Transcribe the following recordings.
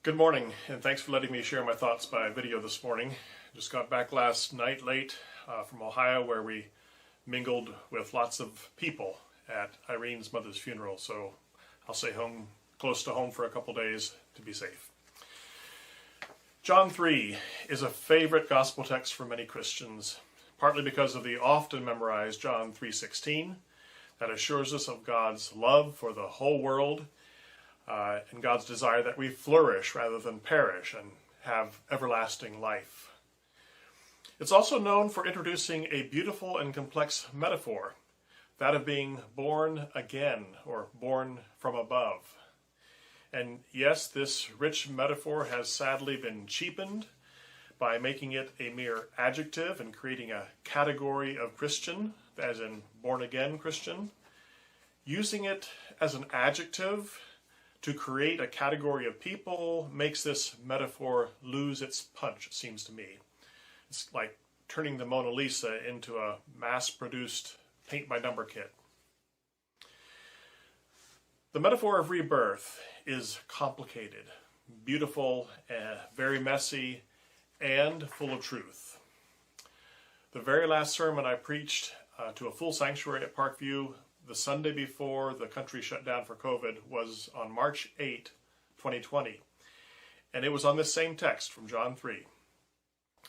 Good morning, and thanks for letting me share my thoughts by video this morning. Just got back last night late from Ohio, where we mingled with lots of people at Irene's mother's funeral, so I'll stay home, close to home for a couple days to be safe. John 3 is a favorite gospel text for many Christians, partly because of the often memorized John 3:16 that assures us of God's love for the whole world and God's desire that we flourish rather than perish and have everlasting life. It's also known for introducing a beautiful and complex metaphor, that of being born again or born from above. And yes, this rich metaphor has sadly been cheapened by making it a mere adjective and creating a category of Christian, as in born again Christian. Using it as an adjective to create a category of people makes this metaphor lose its punch, it seems to me. It's like turning the Mona Lisa into a mass-produced paint-by-number kit. The metaphor of rebirth is complicated, beautiful, very messy, and full of truth. The very last sermon I preached to a full sanctuary at Parkview the Sunday before the country shut down for COVID was on March 8, 2020. And it was on this same text from John 3.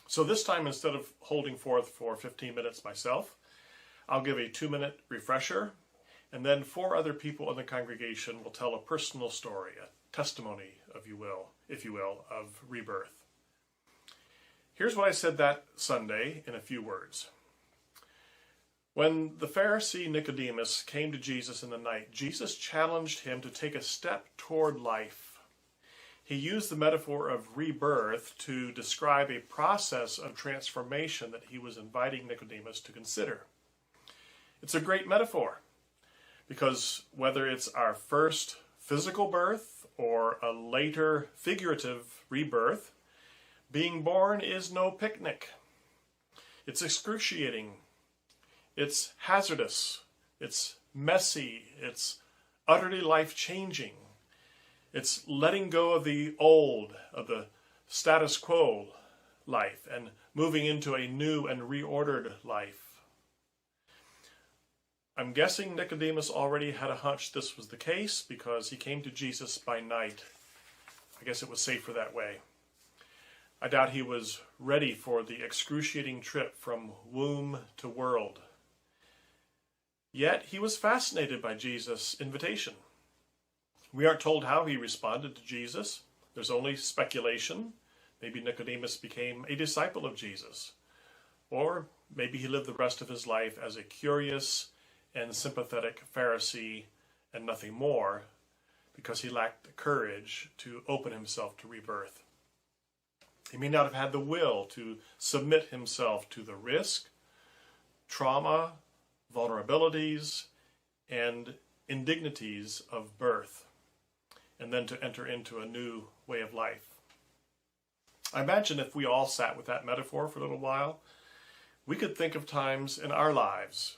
So this time, instead of holding forth for 15 minutes myself, I'll give a 2-minute refresher, and then 4 other people in the congregation will tell a personal story, a testimony, if you will, of rebirth. Here's what I said that Sunday in a few words. When the Pharisee Nicodemus came to Jesus in the night, Jesus challenged him to take a step toward life. He used the metaphor of rebirth to describe a process of transformation that he was inviting Nicodemus to consider. It's a great metaphor because whether it's our first physical birth or a later figurative rebirth, being born is no picnic. It's excruciating. It's hazardous, it's messy, it's utterly life-changing. It's letting go of the old, of the status quo life, and moving into a new and reordered life. I'm guessing Nicodemus already had a hunch this was the case because he came to Jesus by night. I guess it was safer that way. I doubt he was ready for the excruciating trip from womb to world. Yet he was fascinated by Jesus' invitation. We aren't told how he responded to Jesus. There's only speculation. Maybe Nicodemus became a disciple of Jesus. Or maybe he lived the rest of his life as a curious and sympathetic Pharisee and nothing more because he lacked the courage to open himself to rebirth. He may not have had the will to submit himself to the risk, trauma, vulnerabilities, and indignities of birth, and then to enter into a new way of life. I imagine if we all sat with that metaphor for a little while, we could think of times in our lives,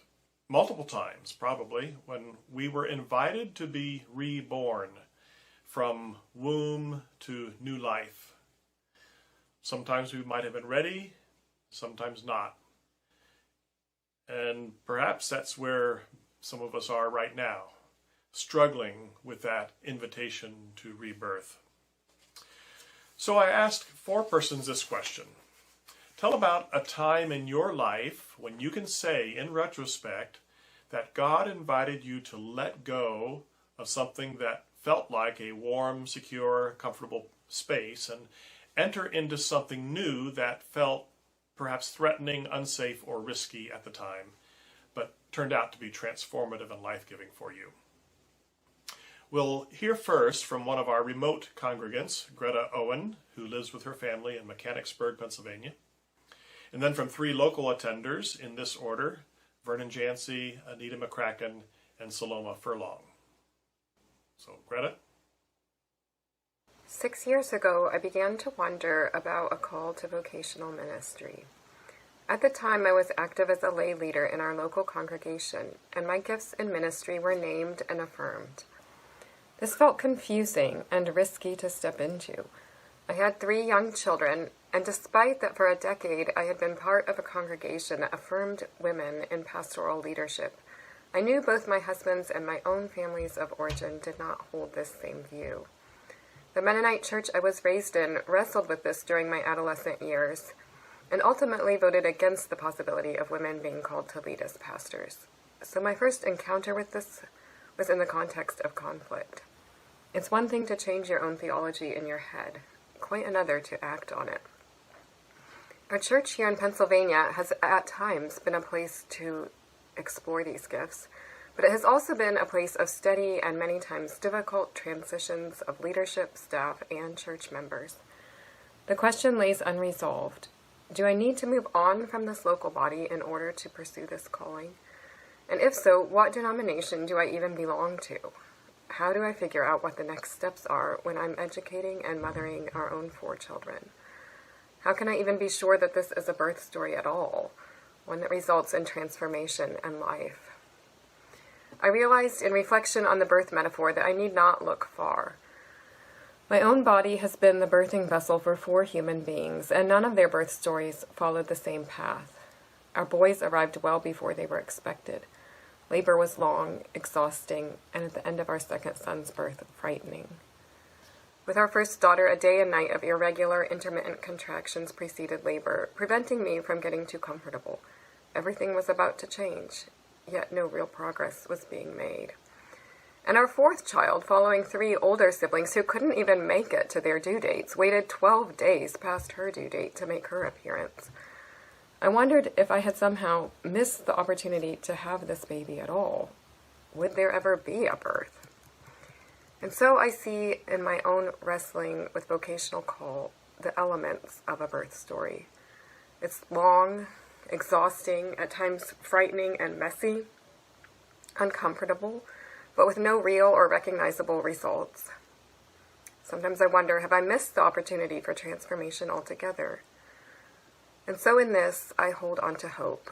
multiple times probably, when we were invited to be reborn from womb to new life. Sometimes we might have been ready, sometimes not. And perhaps that's where some of us are right now, struggling with that invitation to rebirth. So I asked 4 persons this question. Tell about a time in your life when you can say, in retrospect, that God invited you to let go of something that felt like a warm, secure, comfortable space and enter into something new that felt perhaps threatening, unsafe, or risky at the time, but turned out to be transformative and life-giving for you. We'll hear first from one of our remote congregants, Greta Owen, who lives with her family in Mechanicsburg, Pennsylvania. And then from 3 local attenders in this order, Vernon Jantzi, Anieta McCracken, and Saloma Furlong. So, Greta? 6 years ago, I began to wonder about a call to vocational ministry. At the time, I was active as a lay leader in our local congregation, and my gifts in ministry were named and affirmed. This felt confusing and risky to step into. I had 3 young children, and despite that for a decade I had been part of a congregation that affirmed women in pastoral leadership, I knew both my husband's and my own families of origin did not hold this same view. The Mennonite church I was raised in wrestled with this during my adolescent years, and ultimately voted against the possibility of women being called to lead as pastors. So my first encounter with this was in the context of conflict. It's one thing to change your own theology in your head, quite another to act on it. Our church here in Pennsylvania has at times been a place to explore these gifts, but it has also been a place of steady and many times difficult transitions of leadership, staff, and church members. The question lays unresolved. Do I need to move on from this local body in order to pursue this calling? And if so, what denomination do I even belong to? How do I figure out what the next steps are when I'm educating and mothering our own 4 children? How can I even be sure that this is a birth story at all, one that results in transformation and life? I realized in reflection on the birth metaphor that I need not look far. My own body has been the birthing vessel for 4 human beings, and none of their birth stories followed the same path. Our boys arrived well before they were expected. Labor was long, exhausting, and at the end of our second son's birth, frightening. With our first daughter, a day and night of irregular, intermittent contractions preceded labor, preventing me from getting too comfortable. Everything was about to change, yet no real progress was being made. And our 4th child, following 3 older siblings who couldn't even make it to their due dates, waited 12 days past her due date to make her appearance. I wondered if I had somehow missed the opportunity to have this baby at all. Would there ever be a birth? And so I see in my own wrestling with vocational call the elements of a birth story. It's long, exhausting, at times frightening and messy, uncomfortable, but with no real or recognizable results. Sometimes I wonder, have I missed the opportunity for transformation altogether? And so in this, I hold on to hope.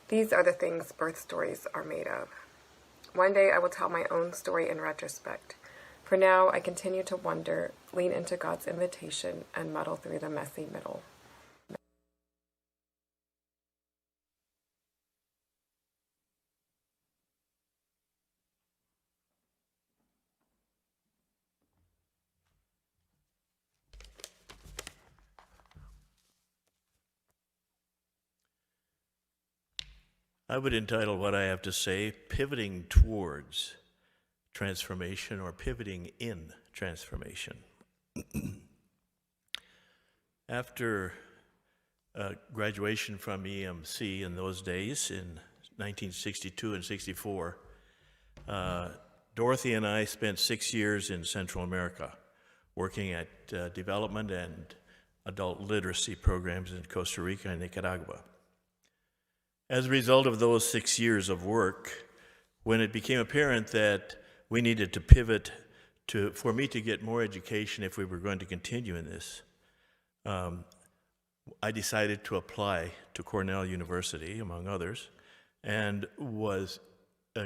These are the things birth stories are made of. One day I will tell my own story in retrospect. For now, I continue to wonder, lean into God's invitation, and muddle through the messy middle. I would entitle what I have to say, Pivoting Towards Transformation or Pivoting in Transformation. After graduation from EMC in those days, in 1962 and 64, Dorothy and I spent 6 years in Central America working at development and adult literacy programs in Costa Rica and Nicaragua. As a result of those 6 years of work, when it became apparent that we needed to pivot for me to get more education if we were going to continue in this, I decided to apply to Cornell University, among others, and was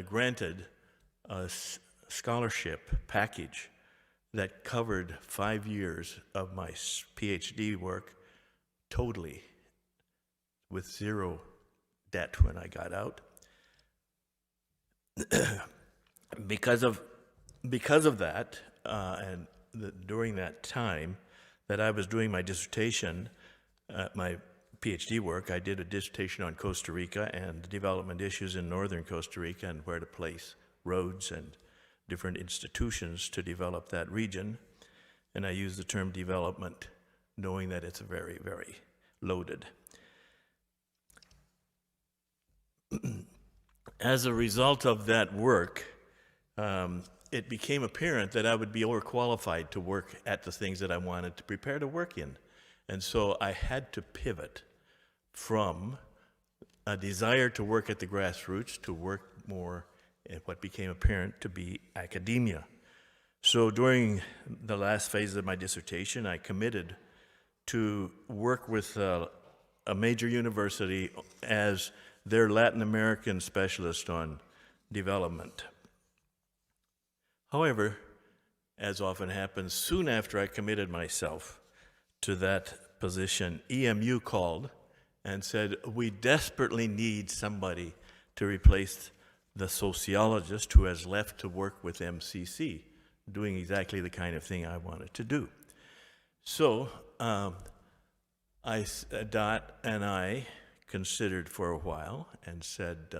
granted a scholarship package that covered 5 years of my PhD work totally, with 0 debt when I got out. Because of that, during that time that I was doing my dissertation, my PhD work, I did a dissertation on Costa Rica and the development issues in northern Costa Rica and where to place roads and different institutions to develop that region. And I use the term development, knowing that it's very, very loaded. As a result of that work, it became apparent that I would be overqualified to work at the things that I wanted to prepare to work in. And so I had to pivot from a desire to work at the grassroots to work more in what became apparent to be academia. So during the last phase of my dissertation, I committed to work with a major university as their Latin American specialist on development. However, as often happens, soon after I committed myself to that position, EMU called and said, we desperately need somebody to replace the sociologist who has left to work with MCC, doing exactly the kind of thing I wanted to do. So Dot and I considered for a while and said,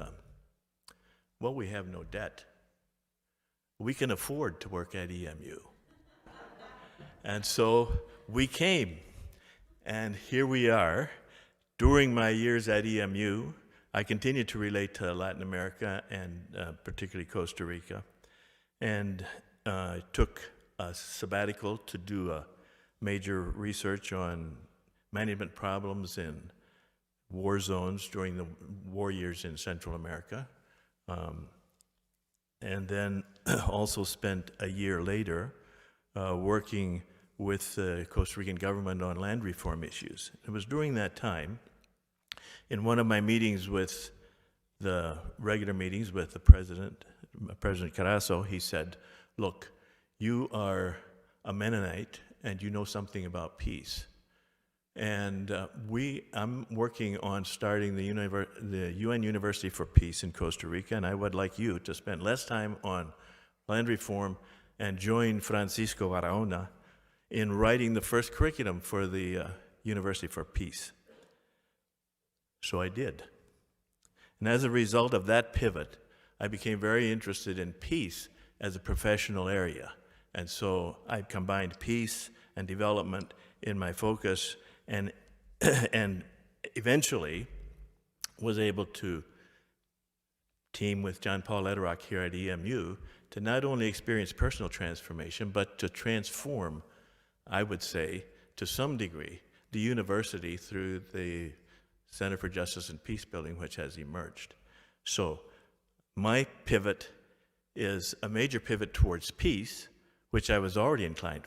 well, we have no debt. We can afford to work at EMU. And so we came, and here we are. During my years at EMU, I continued to relate to Latin America and particularly Costa Rica, and took a sabbatical to do a major research on management problems in war zones during the war years in Central America, and then also spent a year later working with the Costa Rican government on land reform issues. It was during that time, in one of my meetings with the regular meetings with the President Carazo, he said, look, you are a Mennonite and you know something about peace. And I'm working on starting the UN University for Peace in Costa Rica, and I would like you to spend less time on land reform and join Francisco Barahona in writing the first curriculum for the University for Peace. So I did. And as a result of that pivot, I became very interested in peace as a professional area. And so I combined peace and development in my focus, and eventually was able to team with John Paul Lederach here at EMU to not only experience personal transformation, but to transform, I would say, to some degree, the university through the Center for Justice and Peace Building, which has emerged. So my pivot is a major pivot towards peace, which I was already inclined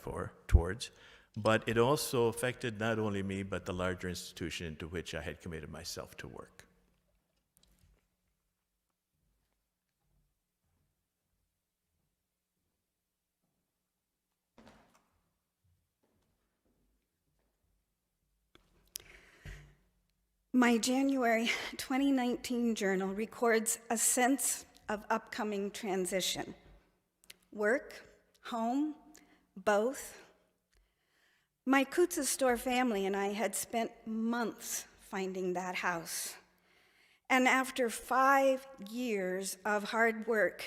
towards, but it also affected not only me, but the larger institution into which I had committed myself to work. My January 2019 journal records a sense of upcoming transition. Work, home, both. My Kutza Store family and I had spent months finding that house. And after 5 years of hard work,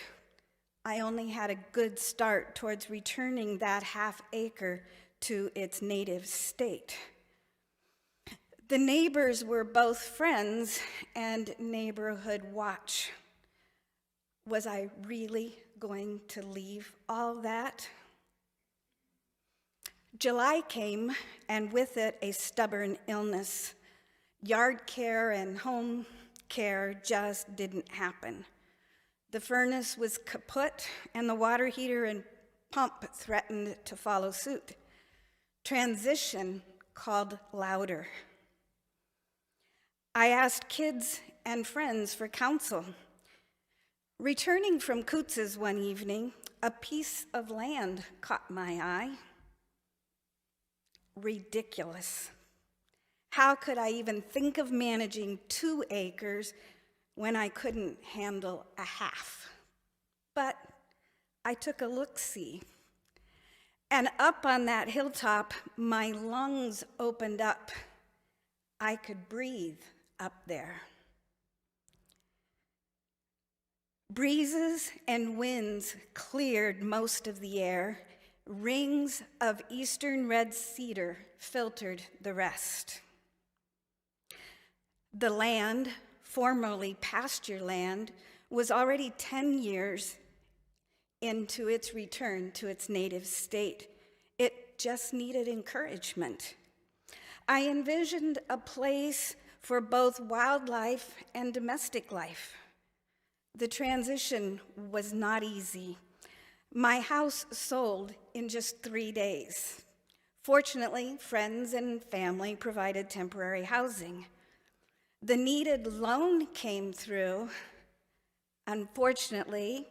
I only had a good start towards returning that half acre to its native state. The neighbors were both friends and neighborhood watch. Was I really going to leave all that? July came, and with it a stubborn illness. Yard care and home care just didn't happen. The furnace was kaput, and the water heater and pump threatened to follow suit. Transition called louder. I asked kids and friends for counsel. Returning from Kutz's one evening, a piece of land caught my eye. Ridiculous. How could I even think of managing 2 acres when I couldn't handle a half? But I took a look-see. And up on that hilltop, my lungs opened up. I could breathe up there. Breezes and winds cleared most of the air. Rings of eastern red cedar filtered the rest. The land, formerly pasture land, was already 10 years into its return to its native state. It just needed encouragement. I envisioned a place for both wildlife and domestic life. The transition was not easy. My house sold in just 3 days. Fortunately, friends and family provided temporary housing. The needed loan came through. Unfortunately,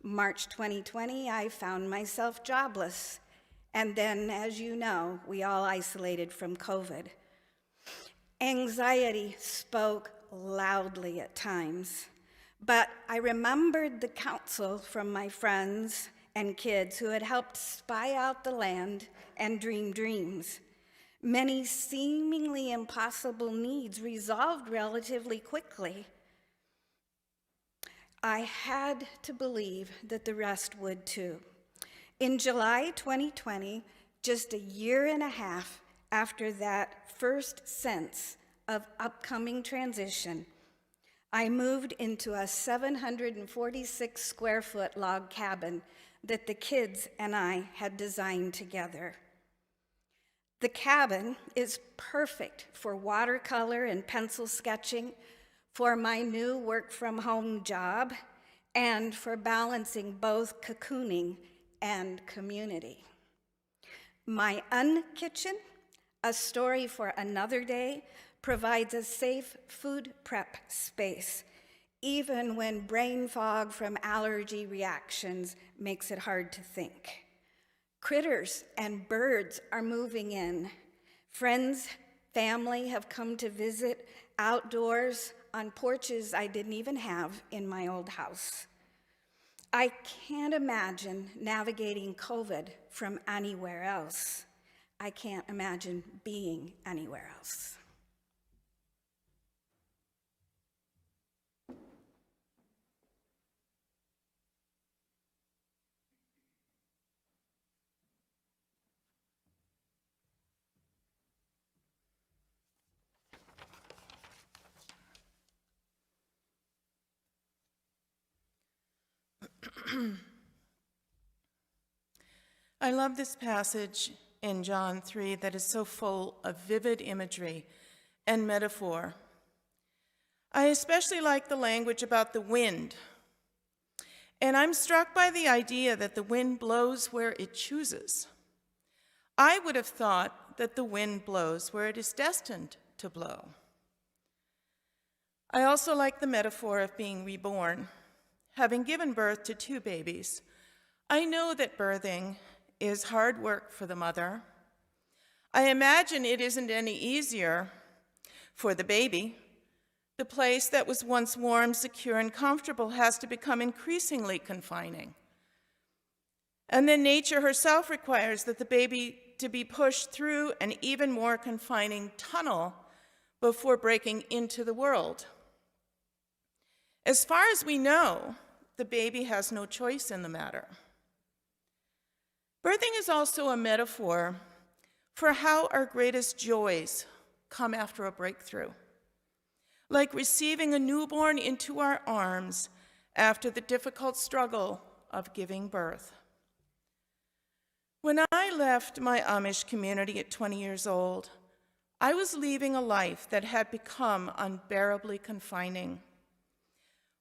March 2020, I found myself jobless. And then, as you know, we all isolated from COVID. Anxiety spoke loudly at times, but I remembered the counsel from my friends and kids who had helped spy out the land and dream dreams. Many seemingly impossible needs resolved relatively quickly. I had to believe that the rest would too. In July 2020, just a year and a half after that first sense of upcoming transition, I moved into a 746 square foot log cabin that the kids and I had designed together. The cabin is perfect for watercolor and pencil sketching, for my new work-from-home job, and for balancing both cocooning and community. My unkitchen, a story for another day, provides a safe food prep space, even when brain fog from allergy reactions makes it hard to think. Critters and birds are moving in. Friends, family have come to visit outdoors on porches I didn't even have in my old house. I can't imagine navigating COVID from anywhere else. I can't imagine being anywhere else. I love this passage in John 3 that is so full of vivid imagery and metaphor. I especially like the language about the wind. And I'm struck by the idea that the wind blows where it chooses. I would have thought that the wind blows where it is destined to blow. I also like the metaphor of being reborn. Having given birth to 2 babies, I know that birthing is hard work for the mother. I imagine it isn't any easier for the baby. The place that was once warm, secure, and comfortable has to become increasingly confining. And then nature herself requires that the baby to be pushed through an even more confining tunnel before breaking into the world. As far as we know, the baby has no choice in the matter. Birthing is also a metaphor for how our greatest joys come after a breakthrough, like receiving a newborn into our arms after the difficult struggle of giving birth. When I left my Amish community at 20 years old, I was leaving a life that had become unbearably confining.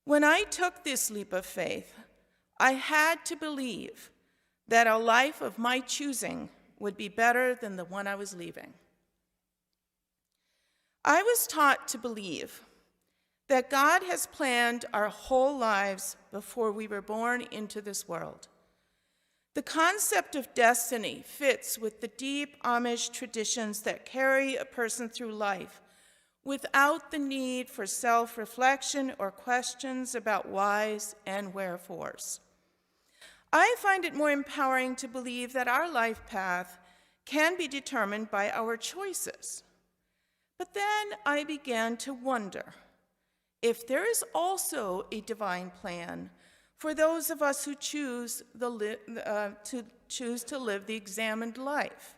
When I took this leap of faith, I had to believe that a life of my choosing would be better than the one I was leaving. I was taught to believe that God has planned our whole lives before we were born into this world. The concept of destiny fits with the deep Amish traditions that carry a person through life without the need for self-reflection or questions about whys and wherefores. I find it more empowering to believe that our life path can be determined by our choices. But then I began to wonder if there is also a divine plan for those of us who choose to live the examined life.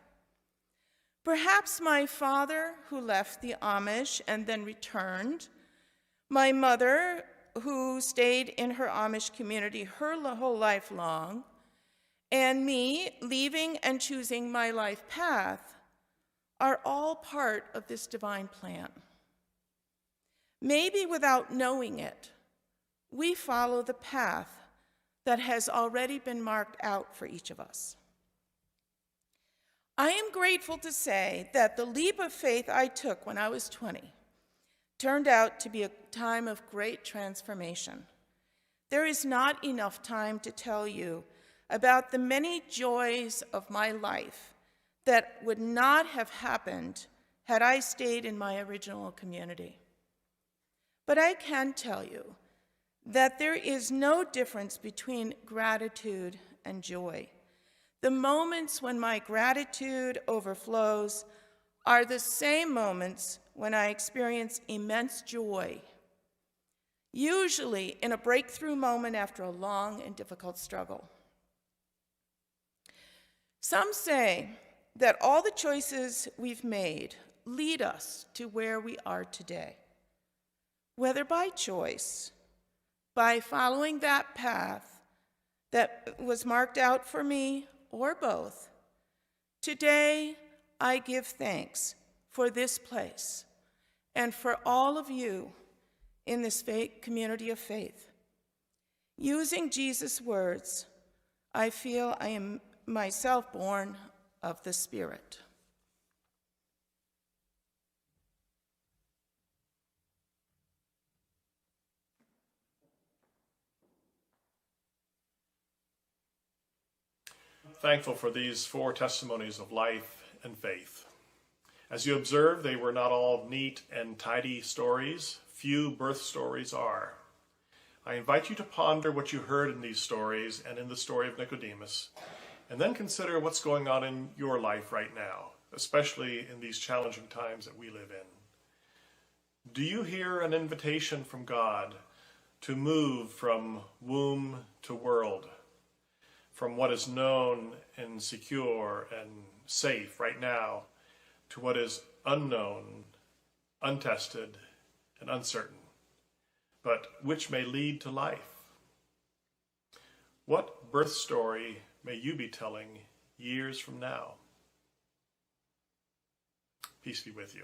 Perhaps my father, who left the Amish and then returned, my mother, who stayed in her Amish community her whole life long, and me leaving and choosing my life path are all part of this divine plan. Maybe without knowing it, we follow the path that has already been marked out for each of us. I am grateful to say that the leap of faith I took when I was 20 turned out to be a time of great transformation. There is not enough time to tell you about the many joys of my life that would not have happened had I stayed in my original community. But I can tell you that there is no difference between gratitude and joy. The moments when my gratitude overflows are the same moments when I experience immense joy, usually in a breakthrough moment after a long and difficult struggle. Some say that all the choices we've made lead us to where we are today. Whether by choice, by following that path that was marked out for me, or both, today I give thanks for this place and for all of you in this community of faith. Using Jesus' words, I feel I am myself born of the Spirit. Thankful for these 4 testimonies of life and faith. As you observe, they were not all neat and tidy stories. Few birth stories are. I invite you to ponder what you heard in these stories and in the story of Nicodemus, and then consider what's going on in your life right now, especially in these challenging times that we live in. Do you hear an invitation from God to move from womb to world, from what is known and secure and safe right now to what is unknown, untested, and uncertain, but which may lead to life? What birth story may you be telling years from now? Peace be with you.